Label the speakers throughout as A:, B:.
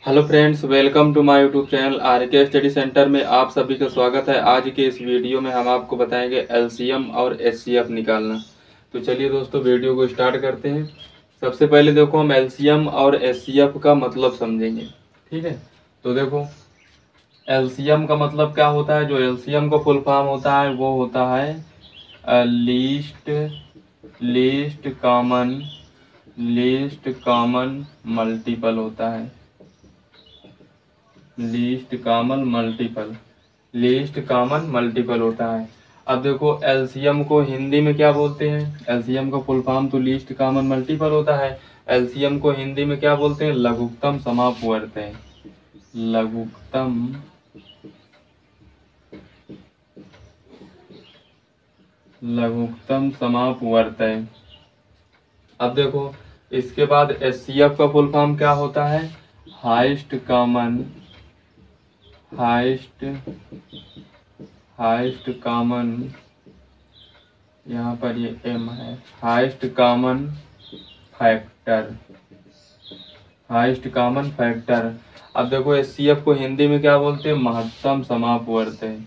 A: Hello friends, welcome to my YouTube channel R K study centre में आप सभी का स्वागत है। आज के इस वीडियो में हम आपको बताएंगे एलसीएम और एचसीएफ निकालना। तो चलिए दोस्तों, वीडियो को स्टार्ट करते हैं। सबसे पहले देखो, हम एलसीएम और एचसीएफ का मतलब समझेंगे। ठीक है, तो देखो एलसीएम का मतलब क्या होता है। जो एलसीएम का फुल फॉर्म होता है वो होता है लीस्ट लीस्ट कॉमन मल्टीपल होता है। लीस्ट कॉमन मल्टीपल होता है। अब देखो एलसीएम को हिंदी में क्या बोलते हैं। एलसीएम का फुल फॉर्म तो लीस्ट कॉमन मल्टीपल होता है। एलसीएम को हिंदी में क्या बोलते हैं? लघुत्तम समापवर्तय। लघुत्तम समापवर्तय। अब देखो इसके बाद एचसीएफ का फुल फॉर्म क्या होता है? हाईएस्ट कॉमन, यहाँ पर ये एम है, हाईएस्ट कॉमन फैक्टर। अब देखो एचसीएफ को हिंदी में क्या बोलते हैं? महत्तम समापवर्तय।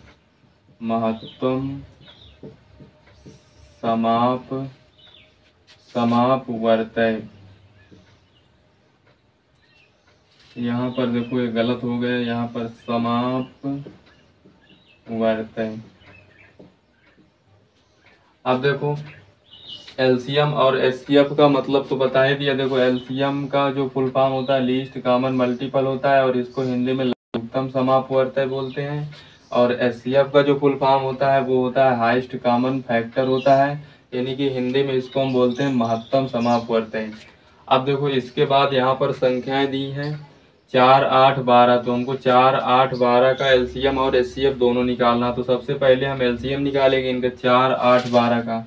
A: यहाँ पर देखो ये गलत हो गया, यहाँ पर समापवर्तय। अब देखो एलसीएम और एचसीएफ का मतलब तो बता ही दिया। देखो एलसीएम का जो फुल फॉर्म होता है लीस्ट कॉमन मल्टीपल होता है और इसको हिंदी में लघुत्तम समापवर्तय बोलते हैं। और एचसीएफ का जो फुल फॉर्म होता है वो होता है हाईएस्ट कॉमन फैक्टर होता है, यानी कि हिंदी में इसको हम बोलते हैं महत्तम समापवर्तय। अब देखो इसके बाद यहाँ पर संख्याएं दी हैं 4, 8, 12। तो हमको 4, 8, 12 का एलसीएम और एचसीएफ दोनों निकालना। तो सबसे पहले हम एलसीएम निकालेंगे इनका 4, 8, 12 का।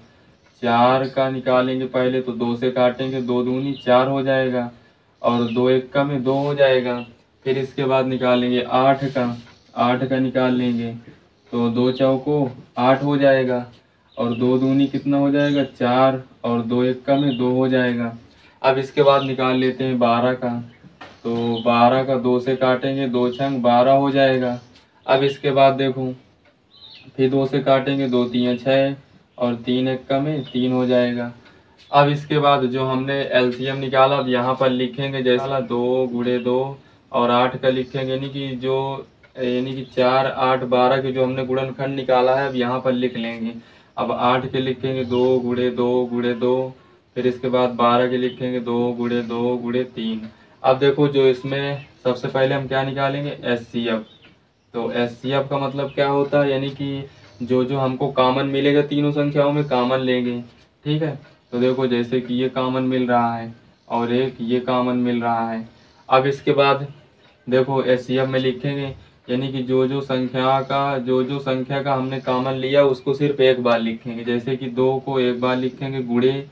A: 4 का निकालेंगे पहले, तो 2 से काटेंगे, 2 दूनी 4 हो जाएगा और 2 एक का में 2 हो जाएगा। फिर इसके बाद निकालेंगे 8 का। 8 का निकाल लेंगे तो 2 चौको 8 हो जाएगा और 2 दूनी कितना हो जाएगा? 4 और 2 एक का में 2 हो जाएगा। अब इसके बाद निकाल लेते हैं 12 का। तो 12 का 2 से काटेंगे, 2 छंग 12 हो जाएगा। अब इसके बाद देखो फिर 2 से काटेंगे, 2 तीन 6 और 3 एक का में 3 हो जाएगा। अब इसके बाद जो हमने एलसीएम निकाला, अब यहाँ पर लिखेंगे जैसा 2 गुणे 2 और 8 का लिखेंगे, यानी कि 4, 8, 12 के जो हमने गुणनखंड निकाला है अब यहाँ पर लिख लेंगे। अब 8 के लिखेंगे 2 गुणे 2 गुणे 2, फिर इसके बाद 12 के लिखेंगे 2 गुणे 2 गुणे 3। अब देखो जो इसमें सबसे पहले हम क्या निकालेंगे? एचसीएफ। तो एचसीएफ का मतलब क्या होता है, यानी कि जो जो हमको कॉमन मिलेगा तीनों संख्याओं में कॉमन लेंगे। ठीक है, तो देखो जैसे कि ये कॉमन मिल रहा है और एक ये कॉमन मिल रहा है। अब इसके बाद देखो एचसीएफ में लिखेंगे, यानी कि जो जो संख्या का हमने कॉमन लिया उसको सिर्फ एक बार लिखेंगे। जैसे कि 2 को एक बार लिखेंगे गुणे,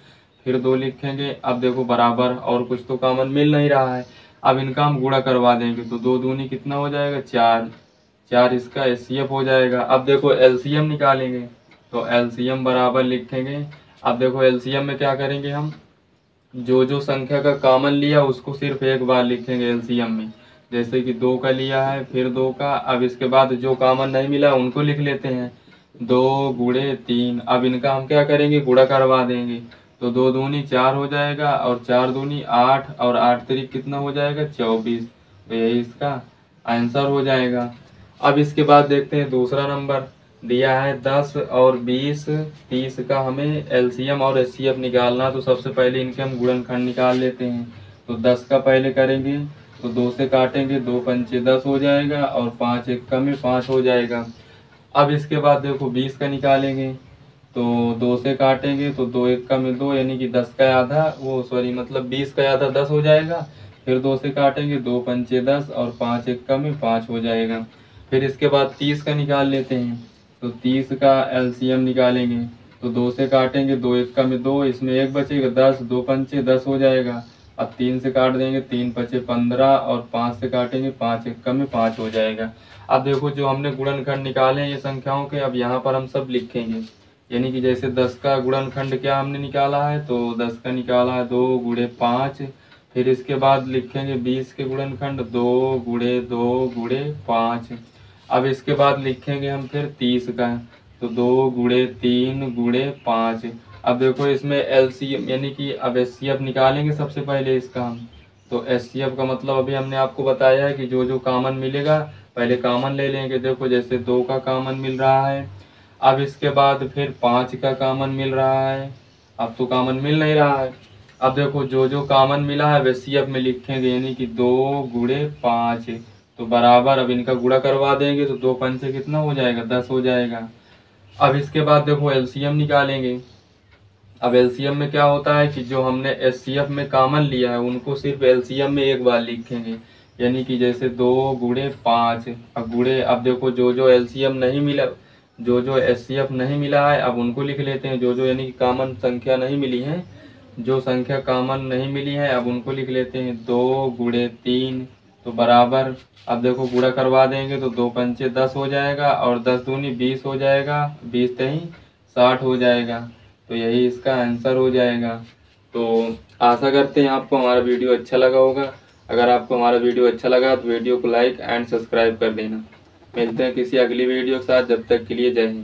A: फिर 2 लिखेंगे। अब देखो बराबर, और कुछ तो कॉमन मिल नहीं रहा है। अब इनका हम गुणा करवा देंगे तो 2 दूनी कितना हो जाएगा? 4। 4 इसका एचसीएफ हो जाएगा। अब देखो एलसीएम निकालेंगे तो एलसीएम बराबर लिखेंगे। अब देखो एलसीएम में क्या करेंगे, हम जो जो संख्या का कॉमन लिया उसको सिर्फ एक बार लिखेंगे एलसीएम में। जैसे कि 2 का लिया है, फिर 2 का। अब इसके बाद जो कॉमन नहीं मिला उनको लिख लेते हैं 2 गुणे 3। अब इनका हम क्या करेंगे? गुणा करवा देंगे तो 2 दूनी 4 हो जाएगा और 4 दूनी 8 और 8 तरीक कितना हो जाएगा? 24। तो यही इसका आंसर हो जाएगा। अब इसके बाद देखते हैं दूसरा नंबर दिया है 10 और 20, 30 का हमें एलसीएम और एचसीएफ निकालना। तो सबसे पहले इनके हम गुणनखंड निकाल लेते हैं। तो 10 का पहले करेंगे तो 2 से काटेंगे, 2 पंचे 10 हो जाएगा और 5 एक का में 5 हो जाएगा। अब इसके बाद देखो 20 का निकालेंगे तो 2 से काटेंगे तो 2 एक का में 2, यानी कि 10 का आधा, वो सॉरी मतलब 20 का आधा 10 हो जाएगा। फिर 2 से काटेंगे, 2 पंचे 10 और 5 एक का में 5 हो जाएगा। फिर इसके बाद 30 का निकाल लेते हैं तो 30 का एलसीएम निकालेंगे तो 2 से काटेंगे, 2 एक का में 2, इसमें एक बचेगा 10, 2 पंचे 10 हो जाएगा। अब 3 से काट देंगे, 3 पचे 15 और 5 से काटेंगे, 5 एक का में 5 हो जाएगा। अब देखो जो हमने गुणनखंड निकाले हैं ये संख्याओं के, अब यहाँ पर हम सब लिखेंगे। यानी कि जैसे 10 का गुणनखंड क्या हमने निकाला है, तो 10 का निकाला है 2 गुणे 5, फिर इसके बाद लिखेंगे 20 के गुणनखंड 2 गुणे 2 गुणे 5। अब इसके बाद लिखेंगे हम फिर 30 का, तो 2 गुणे 3 गुणे 5। अब देखो इसमें एलसीएम यानी कि अब एचसीएफ निकालेंगे सबसे पहले इसका हम। तो एचसीएफ का मतलब अभी हमने आपको बताया है कि जो जो कॉमन मिलेगा पहले कॉमन ले लेंगे। देखो जैसे 2 का कॉमन मिल रहा है, अब इसके बाद फिर 5 का कॉमन मिल रहा है, अब तो कॉमन मिल नहीं रहा है। अब देखो जो जो कॉमन मिला है एचसीएफ में लिखेंगे, यानी कि 2 गुणे 5, तो बराबर अब इनका गुणा करवा देंगे तो 2 पंचे कितना हो जाएगा, 10 हो जाएगा। अब इसके बाद देखो एलसीएम निकालेंगे। अब एलसीएम में क्या होता है कि जो हमने एचसीएफ में कॉमन लिया है उनको सिर्फ एलसीएम में एक बार लिखेंगे, यानी कि जैसे 2 गुणे 5। अब गुणे, अब देखो जो जो एलसीएम नहीं मिला, जो जो एचसीएफ नहीं मिला है अब उनको लिख लेते हैं, जो जो यानी कि कॉमन संख्या नहीं मिली है, जो संख्या कॉमन नहीं मिली है अब उनको लिख लेते हैं। 2 गुणे 3, तो बराबर अब देखो गुणा करवा देंगे तो 2 पंचे 10 हो जाएगा और 10 दूनी 20 हो जाएगा, 20 तेई 60 हो जाएगा। तो यही इसका आंसर हो जाएगा। तो आशा करते हैं आपको हमारा वीडियो अच्छा लगा होगा। अगर आपको हमारा वीडियो अच्छा लगा तो वीडियो को लाइक एंड सब्सक्राइब कर देना। मिलते हैं किसी अगली वीडियो के साथ, जब तक के लिए जय हिंद।